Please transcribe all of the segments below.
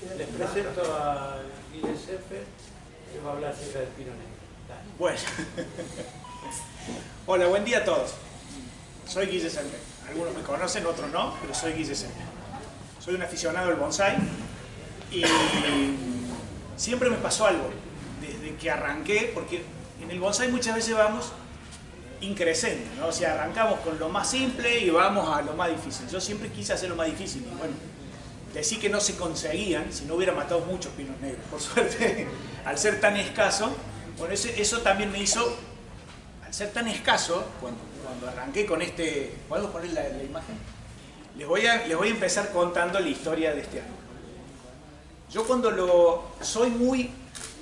Les presento a Guille Sefe, que va a hablar acerca del pino negro. Dale. Bueno. Hola, buen día a todos. Soy Guille Sefe. Algunos me conocen, otros no, pero soy Guille Sefe. Soy un aficionado del bonsai y siempre me pasó algo desde que arranqué, porque en el bonsai muchas veces vamos increciendo, ¿no? O sea, arrancamos con lo más simple y vamos a lo más difícil. Yo siempre quise hacer lo más difícil y bueno, decir que no se conseguían si no hubiera matado muchos pinos negros. Por suerte, al ser tan escaso, bueno, eso también me hizo, al ser tan escaso, cuando arranqué con este, ¿podemos poner la imagen? Les voy a empezar contando la historia de este árbol. Yo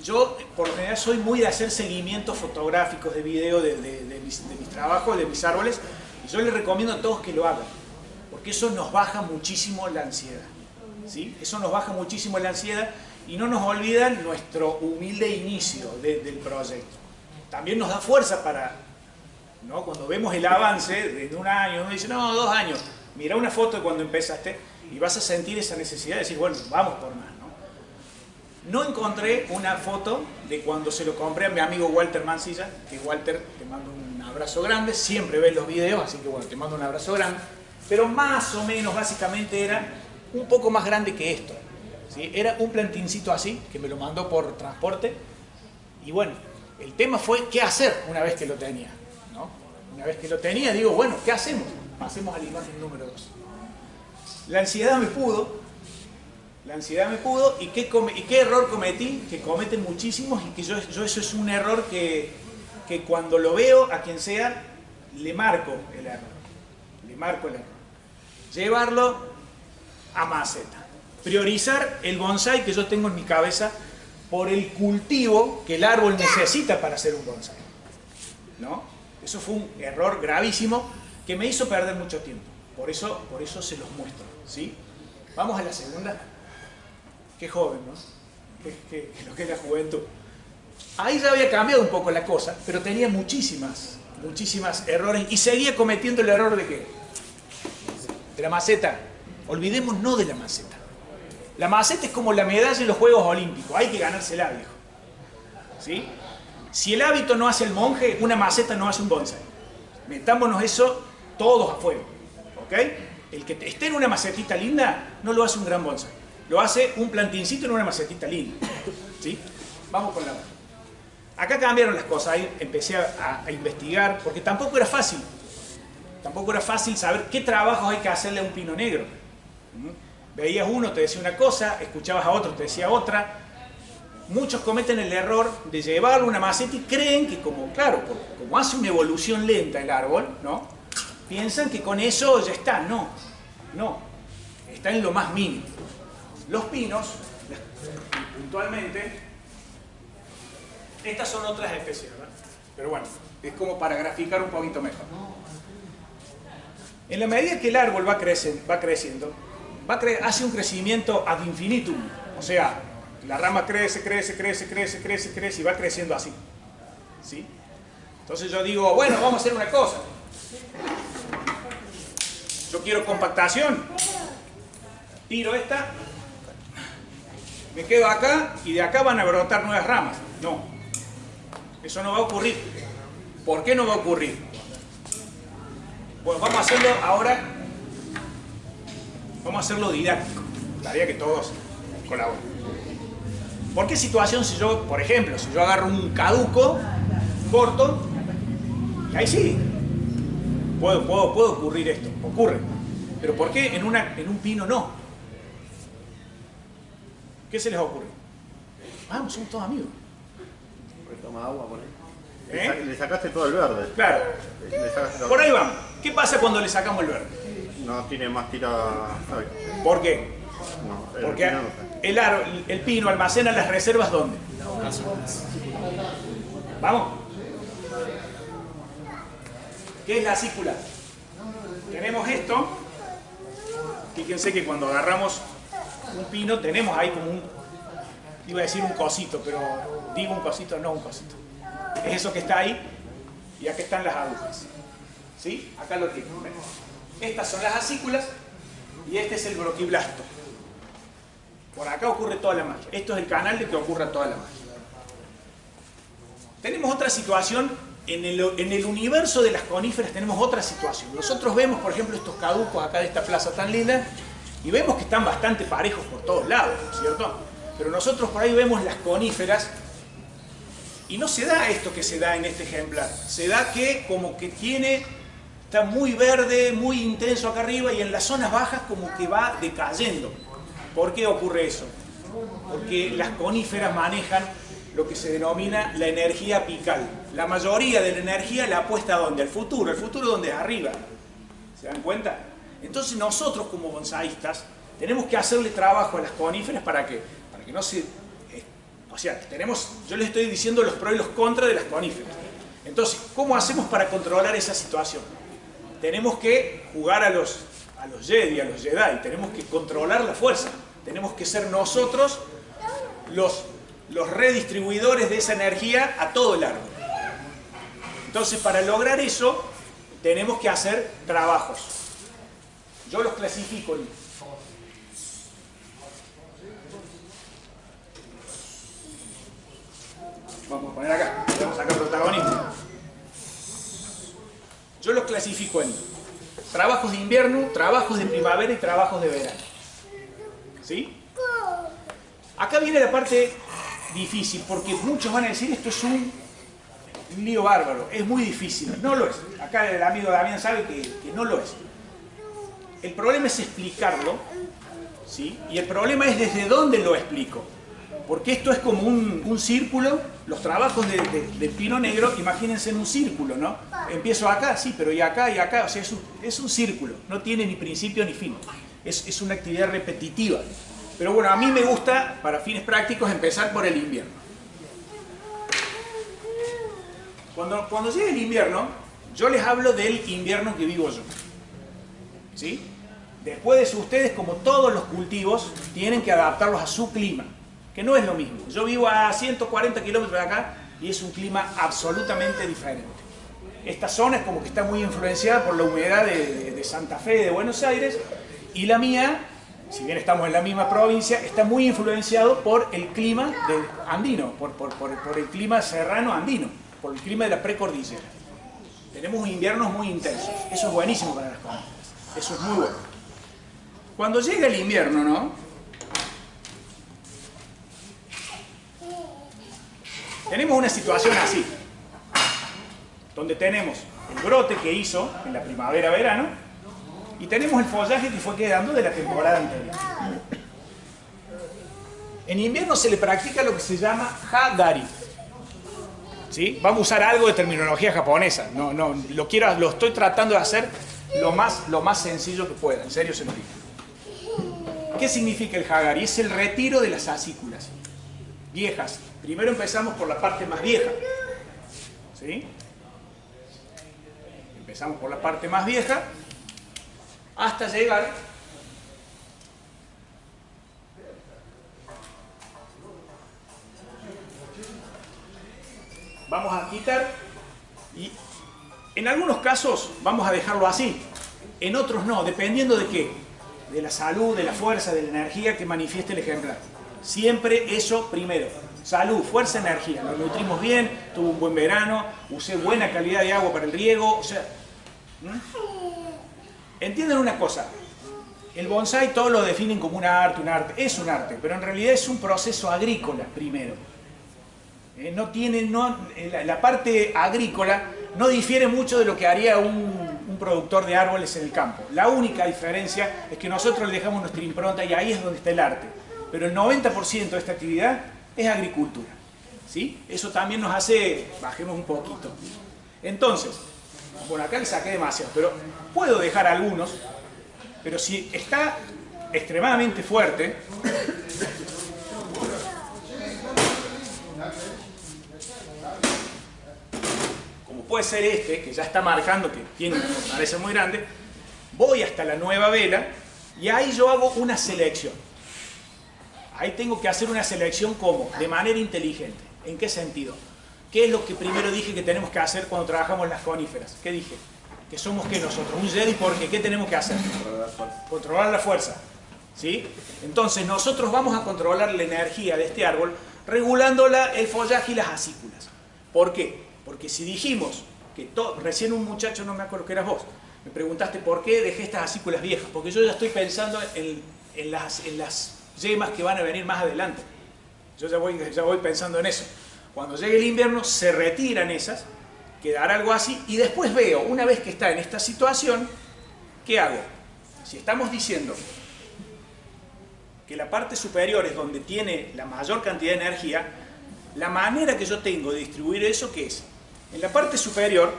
yo por lo general soy muy de hacer seguimientos fotográficos de video de mis trabajos, de mis árboles, y yo les recomiendo a todos que lo hagan, porque eso nos baja muchísimo la ansiedad, ¿sí? Eso nos baja muchísimo la ansiedad y no nos olvidan nuestro humilde inicio del proyecto. También nos da fuerza para, ¿no? Cuando vemos el avance de un año, uno dice, no, 2 años, mira una foto de cuando empezaste y vas a sentir esa necesidad de decir, bueno, vamos por más. No encontré una foto de cuando se lo compré a mi amigo Walter Mancilla, que Walter, te mando un abrazo grande, siempre ves los videos, así que bueno, te mando un abrazo grande, pero más o menos, básicamente era un poco más grande que esto, ¿sí? Era un plantincito así, que me lo mandó por transporte, y bueno, el tema fue qué hacer una vez que lo tenía, ¿no? Una vez que lo tenía, digo, bueno, ¿qué hacemos? Pasemos a la imagen número 2. La ansiedad me pudo, ¿y qué error cometí? Que cometen muchísimos y que yo eso es un error que cuando lo veo a quien sea, le marco el error. Llevarlo a maceta. Priorizar el bonsai que yo tengo en mi cabeza por el cultivo que el árbol necesita para hacer un bonsai, ¿no? Eso fue un error gravísimo que me hizo perder mucho tiempo. Por eso se los muestro, ¿sí? Vamos a la segunda. Qué joven, ¿no? Que lo que es la juventud. Ahí ya había cambiado un poco la cosa, pero tenía muchísimas errores y seguía cometiendo el error de ¿qué? De la maceta. Olvidémonos de la maceta. La maceta es como la medalla en los Juegos Olímpicos, hay que ganársela, viejo. ¿Sí? Si el hábito no hace el monje, una maceta no hace un bonsai. Metámonos eso todos a fuego, ¿ok? El que esté en una macetita linda no lo hace un gran bonsai. Lo hace un plantincito en una macetita linda, ¿sí? Vamos con la otra. Acá cambiaron las cosas, ahí empecé a investigar, porque tampoco era fácil saber qué trabajos hay que hacerle a un pino negro. Veías uno, te decía una cosa, escuchabas a otro, te decía otra. Muchos cometen el error de llevarlo a una maceta y creen que como hace una evolución lenta el árbol, ¿no? Piensan que con eso ya está. No, está en lo más mínimo. Los pinos, puntualmente, estas son otras especies, ¿verdad? Pero bueno, es como para graficar un poquito mejor. En la medida que el árbol va creciendo, hace un crecimiento ad infinitum. O sea, la rama crece y va creciendo así, ¿sí? Entonces yo digo, bueno, vamos a hacer una cosa. Yo quiero compactación. Tiro esta. Me quedo acá y de acá van a brotar nuevas ramas. No, eso no va a ocurrir. ¿Por qué no va a ocurrir? Bueno, vamos a hacerlo ahora, vamos a hacerlo didáctico. Tarea que todos colaboren. ¿Por qué situación si yo, por ejemplo, si yo agarro un caduco, corto, y ahí sí, puede ocurrir esto, ocurre. Pero ¿por qué en un pino no? ¿Qué se les ocurre? Vamos, somos todos amigos. Toma agua por ahí. ¿Eh? Le sacaste todo el verde. Claro. Por ahí vamos. ¿Qué pasa cuando le sacamos el verde? No tiene más tirada. ¿Por qué? No, porque el pino almacena las reservas ¿dónde? Vamos. ¿Qué es la acícula? Tenemos esto. Fíjense que cuando agarramos un pino tenemos ahí como iba a decir un cosito, pero digo un cosito, no un cosito. Es eso que está ahí y acá están las agujas. ¿Sí? Acá lo tienen. Estas son las acículas y este es el broquiblasto. Por acá ocurre toda la magia. Esto es el canal de que ocurra toda la magia. Tenemos otra situación, en el universo de las coníferas tenemos otra situación. Nosotros vemos, por ejemplo, estos caducos acá de esta plaza tan linda, y vemos que están bastante parejos por todos lados, ¿no es cierto? Pero nosotros por ahí vemos las coníferas, y no se da esto que se da en este ejemplar. Se da que como que está muy verde, muy intenso acá arriba, y en las zonas bajas como que va decayendo. ¿Por qué ocurre eso? Porque las coníferas manejan lo que se denomina la energía apical. La mayoría de la energía la apuesta ¿a dónde? Al futuro. El futuro donde es arriba. ¿Se dan cuenta? Entonces nosotros como bonsaístas tenemos que hacerle trabajo a las coníferas para que no se... O sea, yo les estoy diciendo los pros y los contras de las coníferas. Entonces, ¿cómo hacemos para controlar esa situación? Tenemos que jugar a los Jedi, tenemos que controlar la fuerza. Tenemos que ser nosotros los redistribuidores de esa energía a todo el árbol. Entonces, para lograr eso, tenemos que hacer trabajos. Yo los clasifico en... Vamos a poner acá, vamos a sacar protagonismo. Yo los clasifico en trabajos de invierno, trabajos de primavera y trabajos de verano. ¿Sí? Acá viene la parte difícil, porque muchos van a decir esto es un lío bárbaro, es muy difícil. No lo es. Acá el amigo Damián sabe que no lo es. El problema es explicarlo, ¿sí? Y el problema es desde dónde lo explico. Porque esto es como un círculo. Los trabajos de pino negro, imagínense en un círculo, ¿no? Empiezo acá, sí, pero y acá, o sea, es un círculo, no tiene ni principio ni fin. Es una actividad repetitiva. Pero bueno, a mí me gusta, para fines prácticos, empezar por el invierno. Cuando llegue el invierno, yo les hablo del invierno que vivo yo. ¿Sí? Después de eso, ustedes, como todos los cultivos, tienen que adaptarlos a su clima, que no es lo mismo. Yo vivo a 140 kilómetros de acá y es un clima absolutamente diferente. Esta zona es como que está muy influenciada por la humedad de Santa Fe, de Buenos Aires, y la mía, si bien estamos en la misma provincia, está muy influenciado por el clima andino, por el clima serrano andino, por el clima de la precordillera. Tenemos inviernos muy intensos, eso es buenísimo para las coníferas, eso es muy bueno. Cuando llega el invierno, ¿no? Tenemos una situación así, donde tenemos el brote que hizo en la primavera-verano y tenemos el follaje que fue quedando de la temporada anterior. En invierno se le practica lo que se llama Hadari. ¿Sí? Vamos a usar algo de terminología japonesa. Lo estoy tratando de hacer lo más sencillo que pueda. En serio se lo digo. ¿Qué significa el Hadari? Es el retiro de las acículas viejas. Primero empezamos por la parte más vieja. ¿Sí? Empezamos por la parte más vieja hasta llegar vamos a quitar y en algunos casos vamos a dejarlo así, en otros no, dependiendo de qué, de la salud, de la fuerza, de la energía que manifieste el ejemplar. Siempre eso primero. Salud, fuerza, energía. Nos nutrimos bien, tuve un buen verano, usé buena calidad de agua para el riego, o sea... Entiendan una cosa, el bonsái todos lo definen como un arte, es un arte, pero en realidad es un proceso agrícola primero. La parte agrícola no difiere mucho de lo que haría un productor de árboles en el campo. La única diferencia es que nosotros le dejamos nuestra impronta y ahí es donde está el arte. Pero el 90% de esta actividad es agricultura. ¿Sí? Eso también nos hace, bajemos un poquito. Entonces, bueno, acá le saqué demasiado, pero puedo dejar algunos, pero si está extremadamente fuerte, como puede ser este, que ya está marcando que tiene una fortaleza muy grande, voy hasta la nueva vela y ahí yo hago una selección. Ahí tengo que hacer una selección ¿cómo? De manera inteligente. ¿En qué sentido? ¿Qué es lo que primero dije que tenemos que hacer cuando trabajamos las coníferas? ¿Qué dije? Que somos ¿qué nosotros? Un Jedi porque ¿qué tenemos que hacer? Controlar la fuerza. ¿sí? Entonces nosotros vamos a controlar la energía de este árbol regulándola, el follaje y las acículas. ¿Por qué? Porque si dijimos que recién un muchacho, no me acuerdo que eras vos, me preguntaste por qué dejé estas acículas viejas, porque yo ya estoy pensando en las yemas que van a venir más adelante. Yo ya voy pensando en eso. Cuando llegue el invierno se retiran esas, quedará algo así, y después veo, una vez que está en esta situación, ¿qué hago? Si estamos diciendo que la parte superior es donde tiene la mayor cantidad de energía, la manera que yo tengo de distribuir eso, ¿qué es? En la parte superior,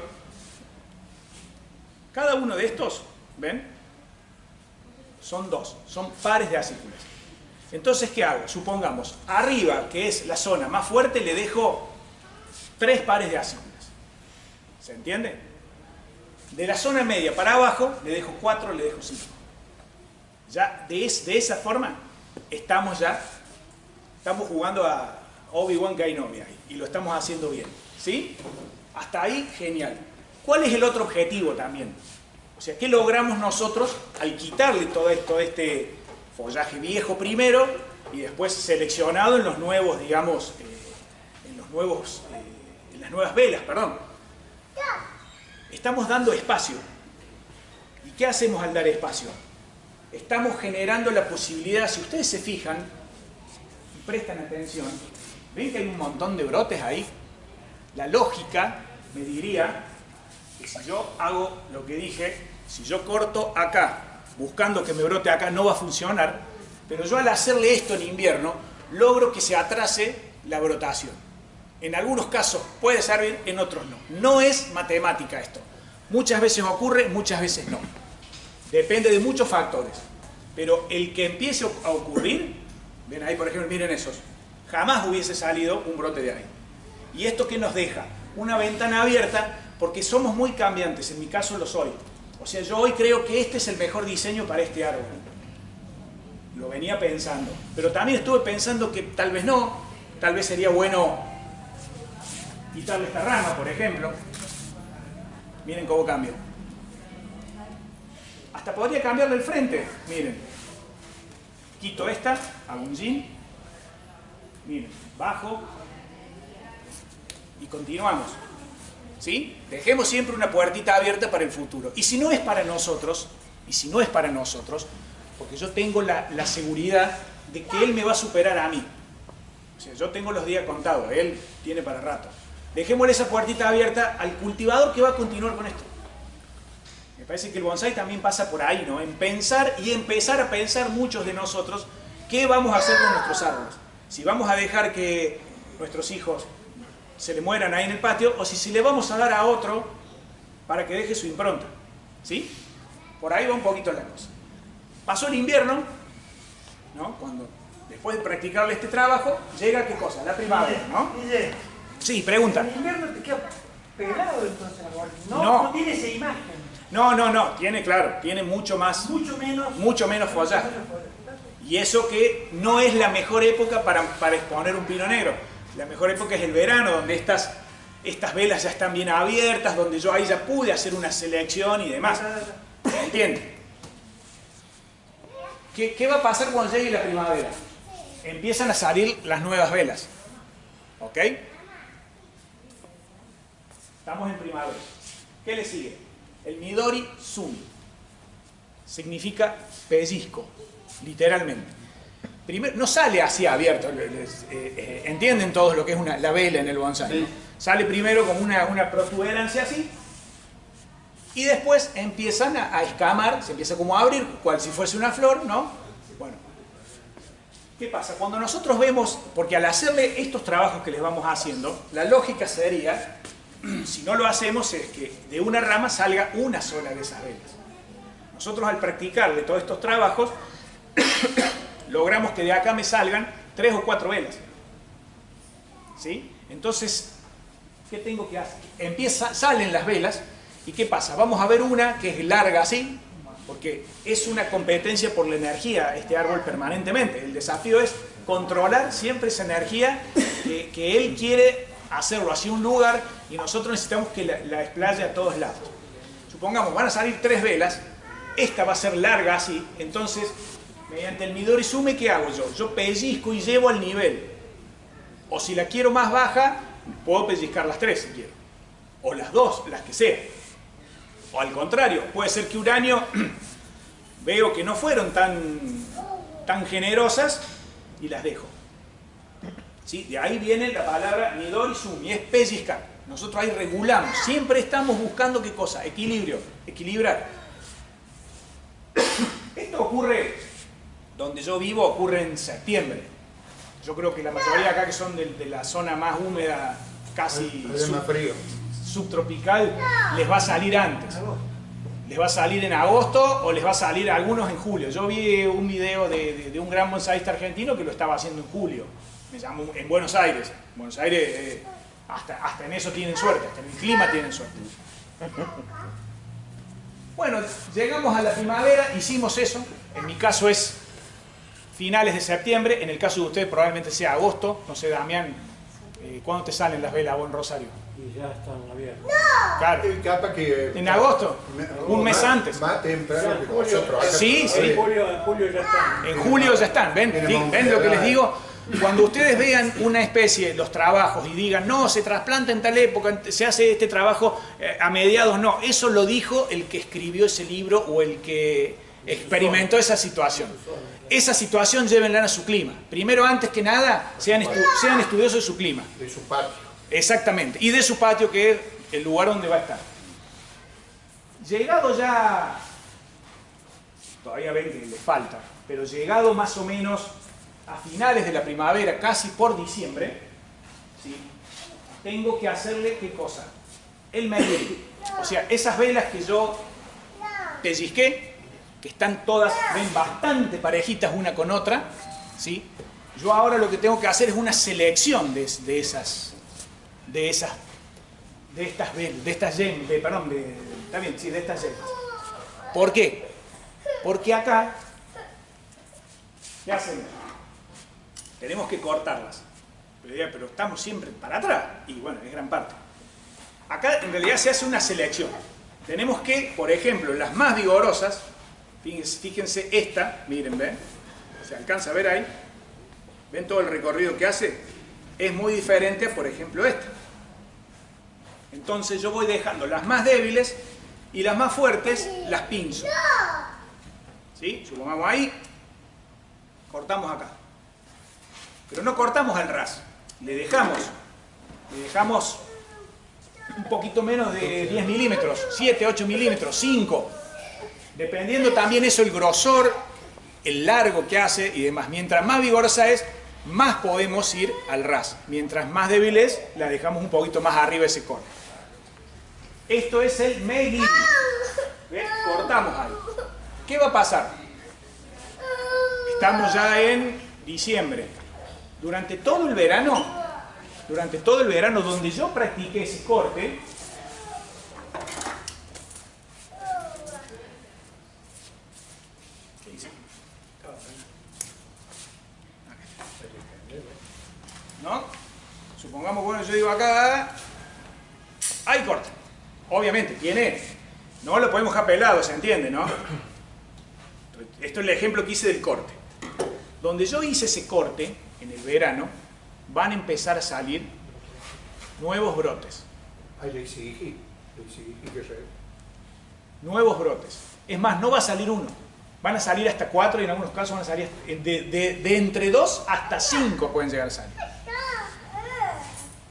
cada uno de estos, ¿ven? Son pares de acículas. Entonces, ¿qué hago? Supongamos, arriba, que es la zona más fuerte, le dejo 3 pares de acículas. ¿Se entiende? De la zona media para abajo, le dejo 4, le dejo 5. Ya de esa forma, estamos jugando a Obi-Wan Kenobi ahí, y lo estamos haciendo bien. ¿Sí? Hasta ahí, genial. ¿Cuál es el otro objetivo también? O sea, ¿qué logramos nosotros al quitarle todo este follaje viejo primero y después seleccionado en los nuevos, digamos, en las nuevas velas, perdón? Estamos dando espacio. ¿Y qué hacemos al dar espacio? Estamos generando la posibilidad, si ustedes se fijan y prestan atención, ¿ven que hay un montón de brotes ahí? La lógica me diría que si yo hago lo que dije, si yo corto acá, buscando que me brote acá, no va a funcionar, pero yo al hacerle esto en invierno, logro que se atrase la brotación. En algunos casos puede servir, en otros no. No es matemática esto. Muchas veces ocurre, muchas veces no. Depende de muchos factores. Pero el que empiece a ocurrir, ven ahí por ejemplo, miren esos, jamás hubiese salido un brote de ahí. ¿Y esto qué nos deja? Una ventana abierta, porque somos muy cambiantes, en mi caso lo soy. O sea, yo hoy creo que este es el mejor diseño para este árbol. Lo venía pensando. Pero también estuve pensando que tal vez no, tal vez sería bueno quitarle esta rama, por ejemplo. Miren cómo cambia. Hasta podría cambiarle el frente. Miren. Quito esta, hago un jean. Miren, bajo. Y continuamos. ¿Sí? Dejemos siempre una puertita abierta para el futuro. Y si no es para nosotros, porque yo tengo la seguridad de que él me va a superar a mí. O sea, yo tengo los días contados, él tiene para rato. Dejémosle esa puertita abierta al cultivador que va a continuar con esto. Me parece que el bonsái también pasa por ahí, ¿no? En pensar y empezar a pensar muchos de nosotros qué vamos a hacer con nuestros árboles. Si vamos a dejar que nuestros hijos se le mueran ahí en el patio, o si le vamos a dar a otro para que deje su impronta. ¿Sí? Por ahí va un poquito la cosa. Pasó el invierno, ¿no? Cuando después de practicarle este trabajo, llega ¿qué cosa? La primavera, ¿no? Sí, pregunta. El invierno te queda pelado entonces, No. No tiene esa imagen. No, tiene, claro, tiene mucho menos follaje. Y eso que no es la mejor época para exponer un pino negro. La mejor época es el verano, donde estas velas ya están bien abiertas, donde yo ahí ya pude hacer una selección y demás. ¿Entiendes? ¿Qué va a pasar cuando llegue la primavera? Empiezan a salir las nuevas velas. ¿Ok? Estamos en primavera. ¿Qué le sigue? El Midori Sumi. Significa pellizco, literalmente. Primero, no sale así abierto, entienden todos lo que es la vela en el bonsái, ¿no? Sí. Sale primero como una protuberancia así, y después empiezan a escamar, se empieza como a abrir, cual si fuese una flor, ¿no? Bueno, ¿qué pasa? Cuando nosotros vemos, porque al hacerle estos trabajos que les vamos haciendo, la lógica sería, si no lo hacemos, es que de una rama salga una sola de esas velas. Nosotros al practicarle todos estos trabajos, logramos que de acá me salgan 3 o 4 velas. ¿Sí? Entonces, ¿qué tengo que hacer? Salen las velas, ¿y qué pasa? Vamos a ver una que es larga así, porque es una competencia por la energía este árbol permanentemente. El desafío es controlar siempre esa energía que él quiere hacerlo hacia un lugar y nosotros necesitamos que la desplaye a todos lados. Supongamos, van a salir 3 velas, esta va a ser larga así, entonces Mediante el Midori Sume, ¿qué hago yo? Yo pellizco y llevo al nivel. O si la quiero más baja, puedo pellizcar las 3 si quiero. O las 2, las que sea. O al contrario, puede ser que un año veo que no fueron tan generosas y las dejo. ¿Sí? De ahí viene la palabra Midori Sumi, es pellizcar. Nosotros ahí regulamos, siempre estamos buscando ¿qué cosa? Equilibrio, equilibrar. Esto ocurre, donde yo vivo, ocurre en septiembre. Yo creo que la mayoría acá que son de la zona más húmeda, casi más frío. subtropical, les va a salir antes. Les va a salir en agosto o les va a salir a algunos en julio. Yo vi un video de un gran bonsaísta argentino que lo estaba haciendo en julio. Me llamó en Buenos Aires. En Buenos Aires hasta en eso tienen suerte, hasta en el clima tienen suerte. Bueno, llegamos a la primavera, hicimos eso. En mi caso es finales de septiembre, en el caso de ustedes probablemente sea agosto. No sé, Damián, ¿cuándo te salen las velas a buen Rosario? Y ya están abiertos. Claro. Capaz que... ¿En agosto? Un mes antes. Más temprano que Julio. nosotros. Acá Sí, sí. En julio ya están. En julio ya están, ¿ven? ¿Ven lo que les digo? Cuando ustedes vean una especie, los trabajos, y digan, no, se trasplanta en tal época, se hace este trabajo a mediados, no. Eso lo dijo el que escribió ese libro o el que experimentó esa situación. Esa situación llévenla a su clima. Primero, antes que nada, sean estudiosos de su clima. De su patio. Exactamente. Y de su patio, que es el lugar donde va a estar. Llegado ya, todavía ven que le falta, pero llegado más o menos a finales de la primavera, casi por diciembre, ¿sí? Tengo que hacerle, ¿qué cosa? El medir. O sea, esas velas que yo pellizqué, que están todas, ven, bastante parejitas una con otra, ¿sí? Yo ahora lo que tengo que hacer es una selección de estas yemas, está bien, sí, de estas yemas. ¿Por qué? Porque acá, ¿qué hacemos? Tenemos que cortarlas. Pero estamos siempre para atrás, y bueno, es gran parte. Acá en realidad se hace una selección. Tenemos que, por ejemplo, las más vigorosas, fíjense esta, miren, ¿ven? ¿Se alcanza a ver ahí? ¿Ven todo el recorrido que hace? Es muy diferente a, por ejemplo, esta. Entonces yo voy dejando las más débiles y las más fuertes las pinzo. ¿Sí? Supongamos ahí, cortamos acá. Pero no cortamos al ras, le dejamos un poquito menos de 10 milímetros, 7, 8 milímetros, 5. Dependiendo también eso el grosor, el largo que hace y demás. Mientras más vigorosa es, más podemos ir al ras. Mientras más débil es, la dejamos un poquito más arriba ese corte. Esto es el meigiri. ¿Ves? Cortamos ahí. ¿Qué va a pasar? Estamos ya en diciembre. Durante todo el verano donde yo practiqué ese corte, ¿no? Supongamos, bueno, yo digo acá, hay corte. Obviamente, tiene, no lo podemos dejar pelado, se entiende, ¿no? Esto es el ejemplo que hice del corte. Donde yo hice ese corte, en el verano, van a empezar a salir nuevos brotes. Ay, le exigí que se... Nuevos brotes. Es más, no va a salir uno. Van a salir hasta 4 y en algunos casos van a salir de entre 2 hasta 5 pueden llegar a salir.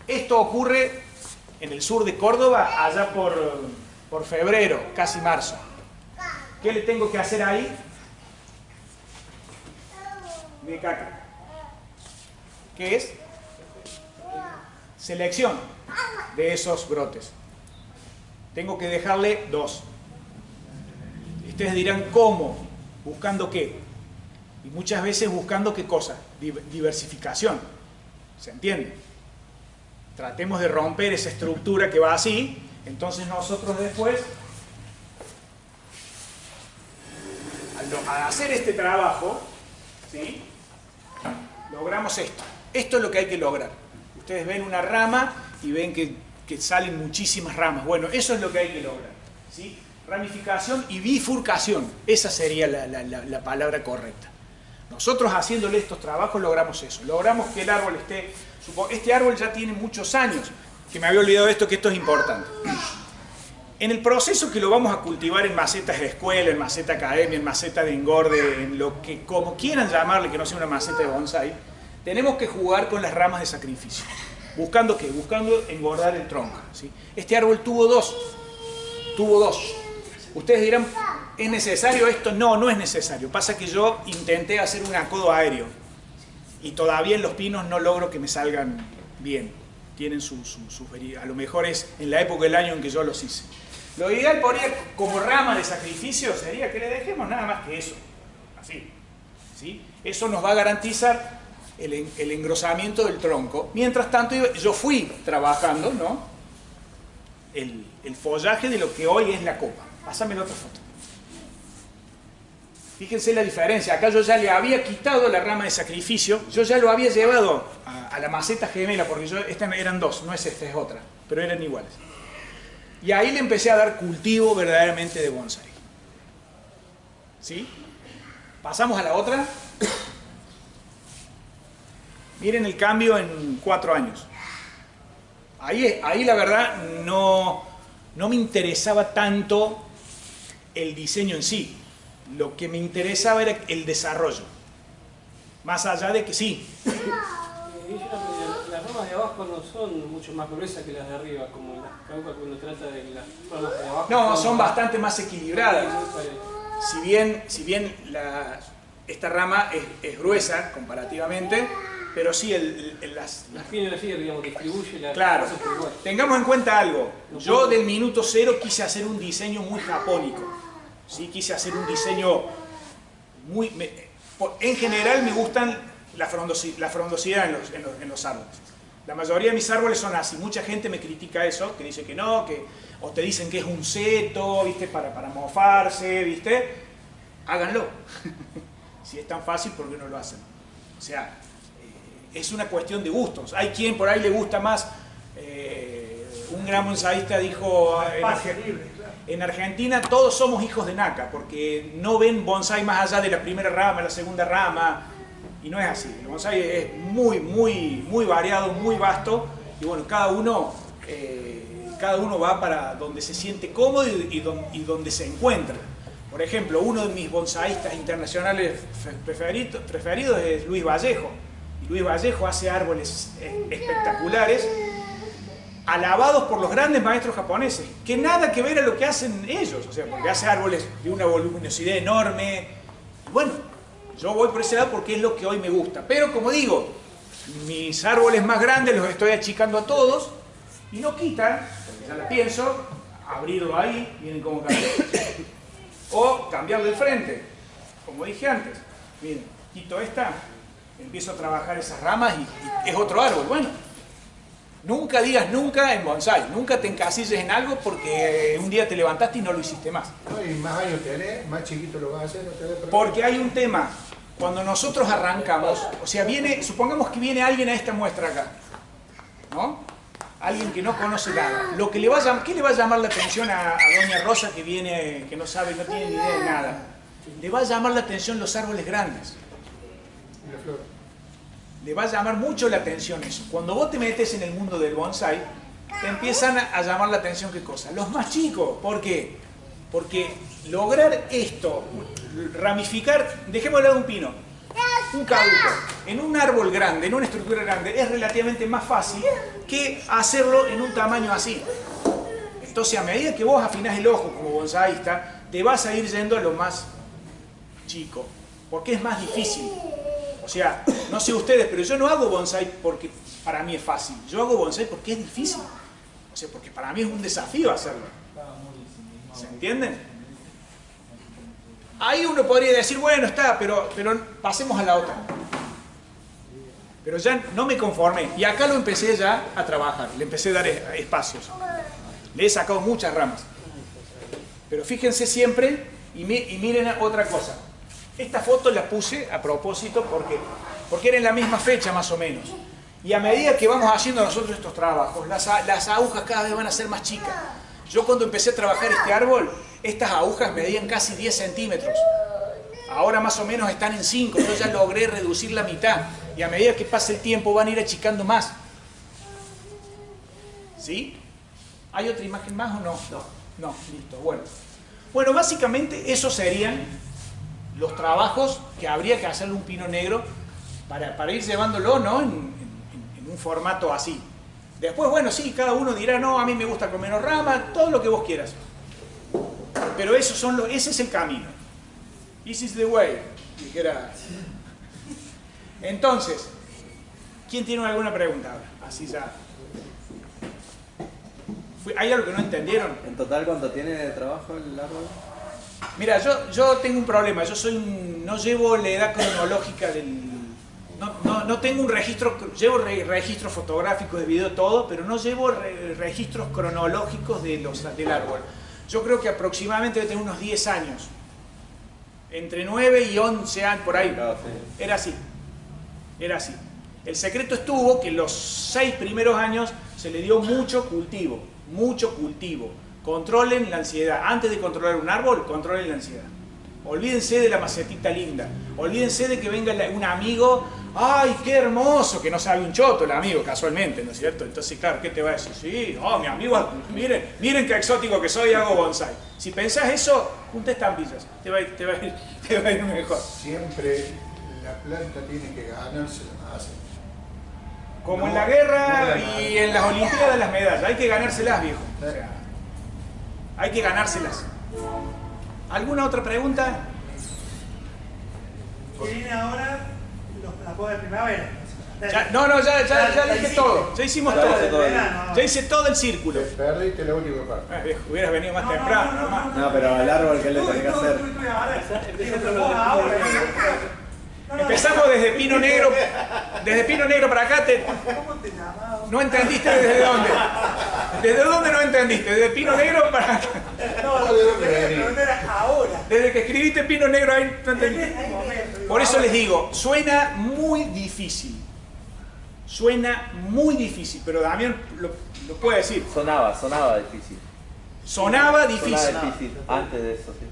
Esto ocurre en el sur de Córdoba, allá por febrero, casi marzo. ¿Qué le tengo que hacer ahí? De caca. ¿Qué es? Selección de esos brotes. Tengo que dejarle 2. Ustedes dirán, ¿cómo? ¿Buscando qué? Y muchas veces buscando qué cosa? Diversificación. ¿Se entiende? Tratemos de romper esa estructura que va así. Entonces nosotros después, al hacer este trabajo, ¿sí? Logramos esto. Esto es lo que hay que lograr. Ustedes ven una rama y ven que salen muchísimas ramas. Bueno, eso es lo que hay que lograr, ¿sí? Ramificación y bifurcación. Esa sería la palabra correcta. Nosotros haciéndole estos trabajos logramos eso. Logramos que el árbol esté... Este árbol ya tiene muchos años, que me había olvidado de esto, que esto es importante. En el proceso que lo vamos a cultivar en macetas de escuela, en maceta academia, en maceta de engorde, en lo que como quieran llamarle, que no sea una maceta de bonsai, tenemos que jugar con las ramas de sacrificio. ¿Buscando qué? Buscando engordar el tronco, ¿sí? Este árbol tuvo dos. Ustedes dirán, ¿es necesario esto? No, no es necesario. Pasa que yo intenté hacer un acodo aéreo y todavía en los pinos no logro que me salgan bien. Tienen a lo mejor es en la época del año en que yo los hice. Lo ideal por ir como rama de sacrificio sería que le dejemos nada más que eso. Así. ¿Sí? Eso nos va a garantizar el engrosamiento del tronco. Mientras tanto yo fui trabajando, ¿no? el follaje de lo que hoy es la copa. Pásame la otra foto. Fíjense la diferencia. Acá yo ya le había quitado la rama de sacrificio. Yo ya lo había llevado a la maceta gemela, porque estas eran dos, no es esta, es otra, pero eran iguales. Y ahí le empecé a dar cultivo verdaderamente de bonsai. ¿Sí? Pasamos a la otra. Miren el cambio en 4 años. Ahí la verdad no me interesaba tanto el diseño en sí. Lo que me interesaba era el desarrollo. Más allá de que sí. Las ramas de abajo no son mucho más gruesas que las de arriba, como en las caucas cuando trata de las ramas de abajo. No, son bastante más equilibradas. Si bien esta rama es gruesa comparativamente, pero sí las fines así, digamos, distribuye la... Claro. Tengamos en cuenta algo. Yo del minuto cero quise hacer un diseño muy japónico. ¿Sí? Quise hacer un diseño muy... En general me gustan la frondosidad en los árboles. La mayoría de mis árboles son así. Mucha gente me critica eso, que dice que no, o te dicen que es un seto, ¿viste? Para mofarse, ¿viste? Háganlo. Si es tan fácil, ¿por qué no lo hacen? O sea, es una cuestión de gustos. Hay quien por ahí le gusta más... un gran bonsaísta dijo... En Argentina todos somos hijos de Naka, porque no ven bonsai más allá de la primera rama, la segunda rama, y no es así. El bonsai es muy, muy, muy variado, muy vasto, y bueno, cada uno va para donde se siente cómodo y donde se encuentra. Por ejemplo, uno de mis bonsaístas internacionales preferidos es Luis Vallejo. Y Luis Vallejo hace árboles espectaculares, alabados por los grandes maestros japoneses, que nada que ver a lo que hacen ellos, o sea, porque hace árboles de una voluminosidad enorme. Y bueno, yo voy por ese lado porque es lo que hoy me gusta. Pero como digo, mis árboles más grandes los estoy achicando a todos y no quitan, porque ya la pienso, abrirlo ahí, miren cómo cambia. O cambiarle el frente, como dije antes. Miren, quito esta, empiezo a trabajar esas ramas y es otro árbol. Bueno. Nunca digas nunca en bonsai, nunca te encasilles en algo porque un día te levantaste y no lo hiciste más. No, y más años tenés, más chiquito lo vas a hacer, no te debe perder. Porque hay un tema, cuando nosotros arrancamos, o sea, supongamos que viene alguien a esta muestra acá, ¿no? Alguien que no conoce nada. ¿Qué le va a llamar la atención a doña Rosa que viene, que no sabe, no tiene ni idea de nada? Le va a llamar la atención los árboles grandes. Y la flor. Le va a llamar mucho la atención eso. Cuando vos te metes en el mundo del bonsai, te empiezan a llamar la atención ¿qué cosa? Los más chicos. ¿Por qué? Porque lograr esto, ramificar, dejémosle de un pino, un caduco, en un árbol grande, en una estructura grande, es relativamente más fácil que hacerlo en un tamaño así. Entonces, a medida que vos afinás el ojo como bonsaísta, te vas a ir yendo a lo más chico, porque es más difícil. O sea, no sé ustedes, pero yo no hago bonsai porque para mí es fácil. Yo hago bonsai porque es difícil. O sea, porque para mí es un desafío hacerlo. ¿Se entienden? Ahí uno podría decir, bueno, está, pero pasemos a la otra. Pero ya no me conformé. Y acá lo empecé ya a trabajar. Le empecé a dar espacios. Le he sacado muchas ramas. Pero fíjense siempre, y miren otra cosa. Esta foto la puse a propósito porque era en la misma fecha más o menos. Y a medida que vamos haciendo nosotros estos trabajos, las agujas cada vez van a ser más chicas. Yo cuando empecé a trabajar este árbol, estas agujas medían casi 10 centímetros. ahora más o menos están en 5, yo ya logré reducir la mitad, y a medida que pase el tiempo van a ir achicando más. ¿Sí? ¿Hay otra imagen más o no? No, listo, bueno. Bueno, básicamente esos serían los trabajos que habría que hacerle un pino negro para ir llevándolo, ¿no? en un formato así. Después, bueno, sí, cada uno dirá, no, a mí me gusta con menos rama, todo lo que vos quieras. Pero ese es el camino. This is the way, dijera. Entonces, ¿quién tiene alguna pregunta ahora? Así ya. ¿Hay algo que no entendieron? ¿En total cuánto tiene de trabajo el árbol? Mira, yo tengo un problema. No llevo la edad cronológica del... No tengo un registro... Llevo registro fotográfico de video, todo, pero no llevo registros cronológicos del árbol. Yo creo que aproximadamente debe tener unos 10 años. Entre 9 y 11 años, por ahí. Claro, sí. Era así. Era así. El secreto estuvo que los 6 primeros años se le dio mucho cultivo. Mucho cultivo. Controlen la ansiedad. Antes de controlar un árbol, controlen la ansiedad. Olvídense de la macetita linda. Olvídense de que venga un amigo. ¡Ay, qué hermoso! Que no sabe un choto el amigo, casualmente, ¿no es cierto? Entonces, claro, ¿qué te va a decir? Sí, oh, mi amigo, miren qué exótico que soy, hago bonsai. Si pensás eso, junta estampillas. Te va a ir mejor. Siempre la planta tiene que ganarse la masa. Como No, en la guerra no y en las olimpiadas las medallas. Hay que ganárselas, viejo. O sea, hay que ganárselas. ¿Alguna otra pregunta? Que viene ahora la poda de primavera. Ya dije todo. Ya hicimos Ya todo. hice todo. Ya hice todo el círculo. Te perdiste la última parte. Viejo, hubieras venido más temprano. nomás. No, pero al árbol, ¿qué le tenés que hacer? Empezamos desde Pino Negro. Desde Pino Negro para acá. ¿Cómo te llamabas? ¿No entendiste desde dónde? ¿Desde dónde no entendiste? Desde Pino Negro para acá. No, lo que quería preguntar era ahora. Desde que escribiste Pino Negro ahí no En entendiste. este momento. Por eso les digo, suena muy difícil. Suena muy difícil, pero Damián lo puede decir. Sonaba difícil. Sonaba difícil. Sonaba difícil, antes de eso, sí.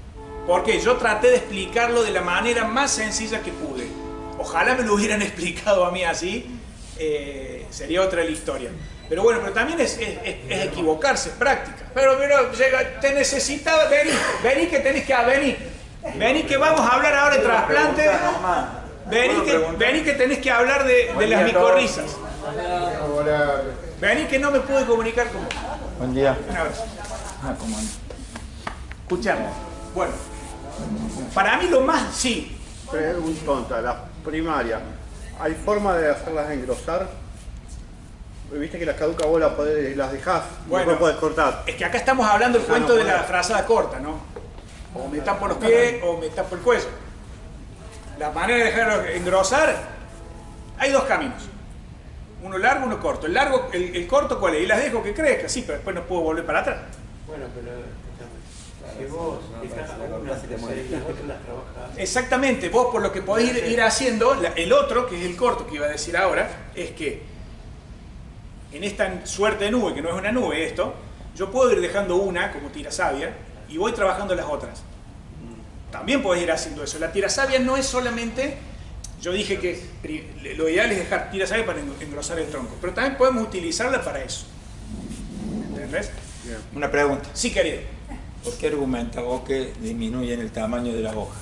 Porque yo traté de explicarlo de la manera más sencilla que pude. Ojalá me lo hubieran explicado a mí así, sería otra la historia. Pero bueno, pero también es equivocarse, es práctica. Pero te necesitaba, vení que tenés que vení que vamos a hablar ahora de trasplante. Vení que tenés que hablar de las micorrizas. Ahora, Vení que no me pude comunicar con vos. Buen día. Un abrazo. ¿Cómo anda? Escuchame. Bueno, para mí lo más, sí. Pregunta, la primaria, ¿hay forma de hacerlas engrosar? Viste que las caducas vos las dejás, Bueno, después podés cortar. Es que acá estamos hablando del Ya cuento no de la podés. frazada corta, ¿no? O me tapo los pies o me tapo el cuello. La manera de dejarlo engrosar, hay dos caminos. Uno largo, uno corto. El largo, el corto, ¿cuál es? Y las dejo que crezca, sí, pero después no puedo volver para atrás. Bueno, pero escúchame, si vos dejas algunas y las otras las trabajás. Exactamente, vos por lo que podés ir haciendo, el otro, que es el corto que iba a decir ahora, es que en esta suerte de nube, que no es una nube esto, yo puedo ir dejando una como tira savia y voy trabajando las otras. También podés ir haciendo eso. La tira savia no es solamente, yo dije que lo ideal es dejar tira savia para engrosar el tronco, pero también podemos utilizarla para eso. ¿Entendés? Una pregunta. Sí, querido. ¿Por qué argumentas vos que disminuyen el tamaño de la hoja?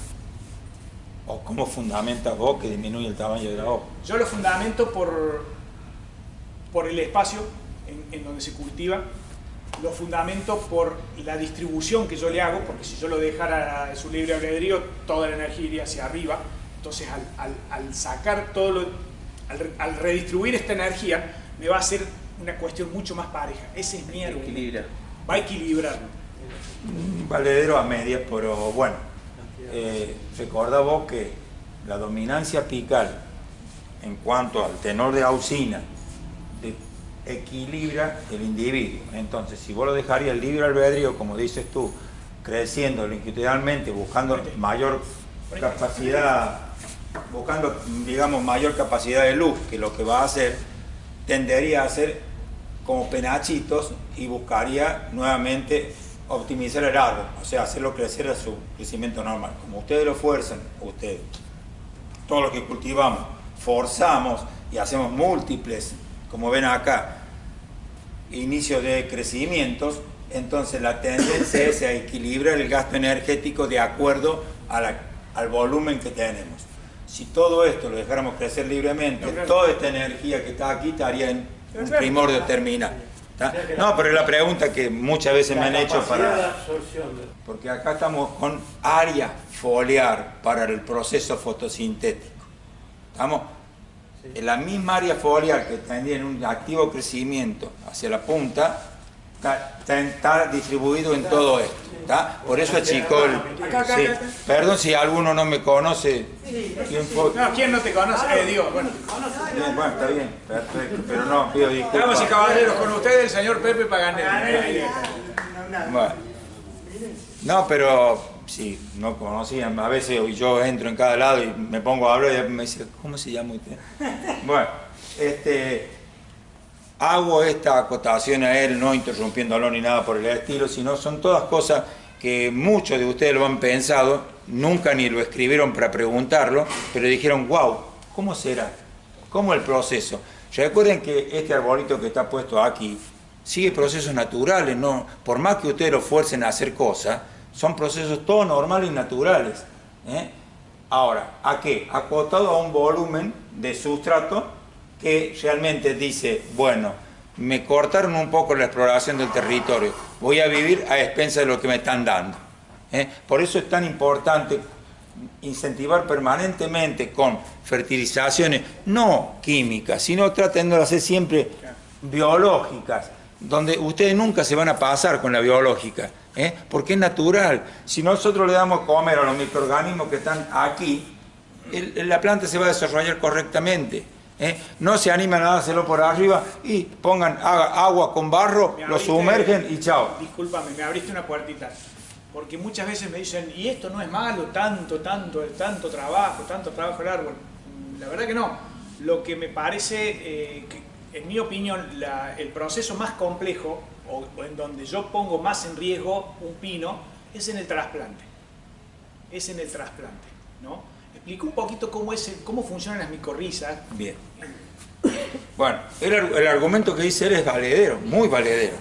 ¿O cómo fundamentas vos que disminuye el tamaño de la hoja? Yo lo fundamento por el espacio en donde se cultiva, lo fundamento por la distribución que yo le hago, porque si yo lo dejara de su libre albedrío, toda la energía iría hacia arriba. Entonces, al sacar al redistribuir esta energía, me va a hacer una cuestión mucho más pareja. Ese es mi argumento. Equilibra. Va a equilibrar. Un valedero a medias, pero bueno. Recordá vos que la dominancia apical en cuanto al tenor de auxina equilibra el individuo. Entonces, si vos lo dejarías el libre albedrío, como dices tú, creciendo longitudinalmente, buscando mayor capacidad, buscando, digamos, mayor capacidad de luz, que lo que va a hacer, tendería a ser como penachitos y buscaría nuevamente optimizar el árbol, o sea, hacerlo crecer a su crecimiento normal. Como ustedes lo fuerzan, ustedes, todo lo que cultivamos, forzamos y hacemos múltiples, como ven acá, inicio de crecimientos, entonces la tendencia es a equilibrar el gasto energético de acuerdo al volumen que tenemos. Si todo esto lo dejáramos crecer libremente, toda esta energía que está aquí estaría en un primordio terminal. ¿Tá? No, pero es la pregunta que muchas veces me han hecho porque acá estamos con área foliar para el proceso fotosintético. ¿Estamos? En la misma área foliar que tendría en un activo crecimiento hacia la punta, está distribuido en todo esto. ¿Tá? Por eso achicó el... Sí. Perdón si alguno no me conoce. ¿Quién no te conoce? Dios, bueno. Bien, bueno, está bien, perfecto, pero no, pido disculpas. Damas y caballeros, con ustedes el señor Pepe Paganel. Bueno. No, pero sí, no conocían. A veces yo entro en cada lado y me pongo a hablar y me dice, ¿cómo se llama usted? Bueno, hago esta acotación a él, no interrumpiéndolo ni nada por el estilo, sino son todas cosas que muchos de ustedes lo han pensado, nunca ni lo escribieron para preguntarlo, pero dijeron, wow, ¿cómo será? ¿Cómo el proceso? Recuerden que este arbolito que está puesto aquí sigue procesos naturales, ¿no? Por más que ustedes lo fuercen a hacer cosas, son procesos todos normales y naturales. Ahora, ¿a qué? Acotado a un volumen de sustrato que realmente dice, bueno, me cortaron un poco la exploración del territorio, voy a vivir a expensas de lo que me están dando. Por eso es tan importante incentivar permanentemente con fertilizaciones, no químicas, sino tratando de hacer siempre biológicas, donde ustedes nunca se van a pasar con la biológica, porque es natural. Si nosotros le damos a comer a los microorganismos que están aquí, la planta se va a desarrollar correctamente. No se animan a dárselo por arriba y pongan agua con barro, lo sumergen y chao. Discúlpame, me abriste una puertita. Porque muchas veces me dicen, y esto no es malo, tanto trabajo el árbol. La verdad que no. Lo que me parece, que, en mi opinión, el proceso más complejo, o en donde yo pongo más en riesgo un pino, es en el trasplante. Es en el trasplante, ¿no? Explico un poquito cómo funcionan las micorrizas. Bien. Bueno, el argumento que dice él es valedero, muy valedero.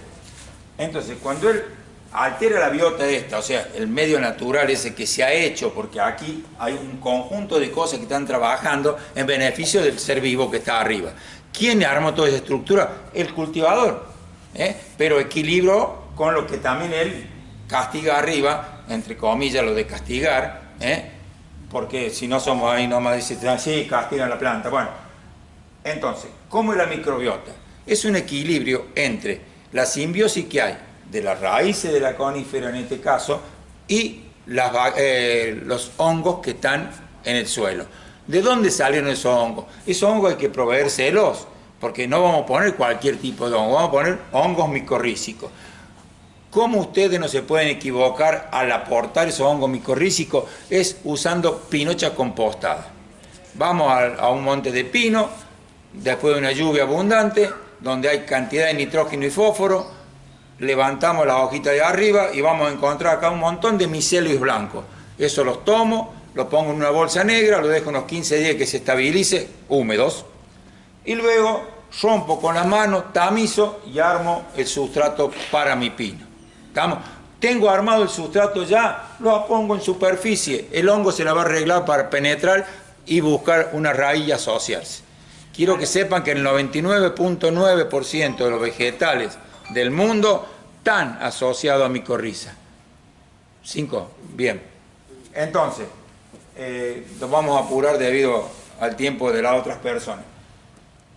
Entonces, cuando él altera la biota esta, o sea, el medio natural ese que se ha hecho, porque aquí hay un conjunto de cosas que están trabajando en beneficio del ser vivo que está arriba. ¿Quién armó toda esa estructura? El cultivador, pero equilibrio con lo que también él castiga arriba, entre comillas lo de castigar, porque si no somos ahí nomás dicen, sí, castigan la planta. Bueno, entonces, ¿cómo es la microbiota? Es un equilibrio entre la simbiosis que hay de las raíces de la conífera en este caso y los hongos que están en el suelo. ¿De dónde salieron esos hongos? Esos hongos hay que proveérselos, porque no vamos a poner cualquier tipo de hongo, vamos a poner hongos micorrízicos. ¿Cómo ustedes no se pueden equivocar al aportar esos hongos micorrízicos? Es usando pinocha compostada. Vamos a un monte de pino, después de una lluvia abundante, donde hay cantidad de nitrógeno y fósforo, levantamos las hojitas de arriba y vamos a encontrar acá un montón de micelios blancos. Eso los tomo, lo pongo en una bolsa negra, lo dejo unos 15 días que se estabilice, húmedos, y luego rompo con las manos, tamizo y armo el sustrato para mi pino. ¿Estamos? Tengo armado el sustrato ya, lo pongo en superficie, el hongo se la va a arreglar para penetrar y buscar una raíz y asociarse. Quiero que sepan que el 99.9% de los vegetales del mundo están asociados a micorriza. 5, bien. Entonces, nos vamos a apurar debido al tiempo de las otras personas.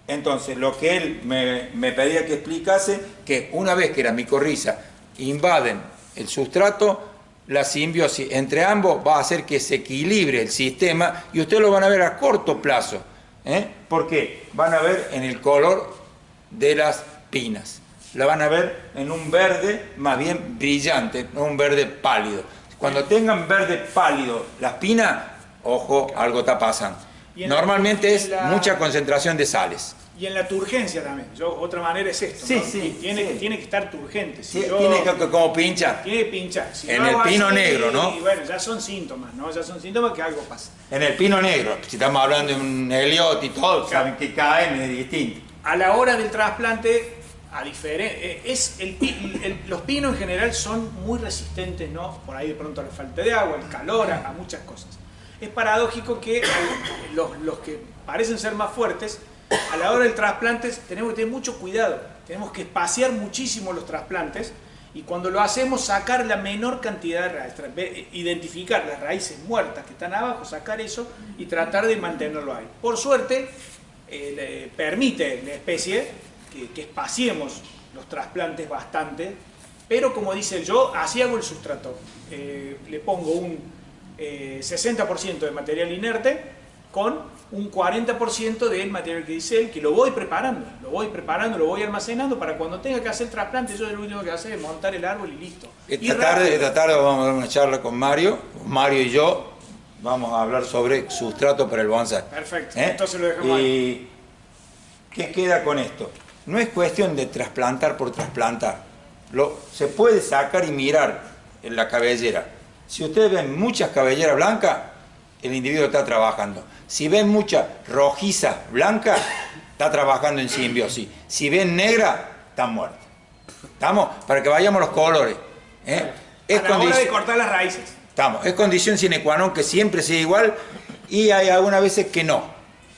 Entonces, lo que él me pedía que explicase, que una vez que las micorrizas invaden el sustrato, la simbiosis entre ambos va a hacer que se equilibre el sistema y ustedes lo van a ver a corto plazo. ¿Por qué? Van a ver en el color de las pinas. La van a ver en un verde más bien brillante, no un verde pálido. Cuando tengan verde pálido las pinas, ojo, algo está pasando. Normalmente es mucha concentración de sales. Y en la turgencia también. Otra manera es esto, Sí, ¿no? sí, Tiene que estar turgente. Si yo- Tiene que como pinchar. Tiene que pinchar. Si En yo hago el pino así, negro, ¿no? Y bueno, ya son síntomas, ¿no? Ya son síntomas que algo pasa. En el pino negro, si estamos hablando de un Elliot y todo, saben que KM es distinto. A la hora del trasplante, los pinos en general son muy resistentes, ¿no? Por ahí de pronto a la falta de agua, el calor, a muchas cosas. Es paradójico que los que parecen ser más fuertes, a la hora del trasplante tenemos que tener mucho cuidado. Tenemos que espaciar muchísimo los trasplantes y cuando lo hacemos sacar la menor cantidad de raíces, identificar las raíces muertas que están abajo, sacar eso y tratar de mantenerlo ahí. Por suerte, permite la especie que espaciemos los trasplantes bastante, pero como dice yo, así hago el sustrato. Le pongo un 60% de material inerte con un 40% del material que dice él, que lo voy preparando, lo voy almacenando para cuando tenga que hacer trasplante, yo lo único que hacer es montar el árbol y listo. Esta tarde vamos a dar una charla con Mario y yo vamos a hablar sobre sustrato para el bonsai. Perfecto, entonces lo dejamos ¿Y ahí. qué queda con esto? No es cuestión de trasplantar por trasplantar. Se puede sacar y mirar en la cabellera. Si ustedes ven muchas cabelleras blancas, el individuo está trabajando. Si ven mucha rojiza blanca, está trabajando en simbiosis. Si ven negra, está muerta. ¿Estamos? Para que vayamos los colores. A la hora de cortar las raíces. Estamos. Es condición sine qua non que siempre sea igual y hay algunas veces que no.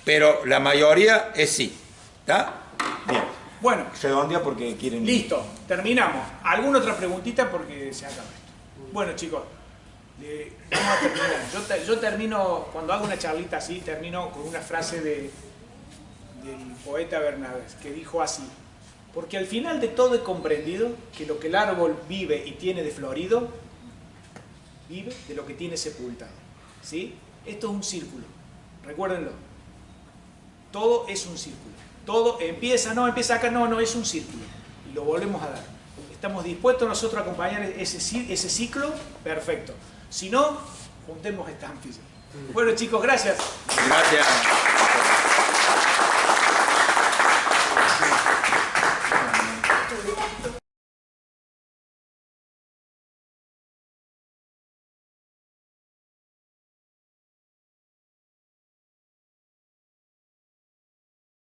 Pero la mayoría es sí. ¿Está? Bien. Bueno, Redondea porque quieren... listo, terminamos. ¿Alguna otra preguntita? Porque se acaba esto. Bueno, chicos, vamos a terminar. Yo termino, cuando hago una charlita así, termino con una frase del poeta Bernabé, que dijo así: porque al final de todo he comprendido que lo que el árbol vive y tiene de florido, vive de lo que tiene sepultado. ¿Sí? Esto es un círculo, recuérdenlo. Todo es un círculo. Todo empieza acá, no, es un círculo. Y lo volvemos a dar. ¿Estamos dispuestos nosotros a acompañar ese ciclo? Perfecto. Si no, juntemos estampillas. Bueno, chicos, gracias. Gracias.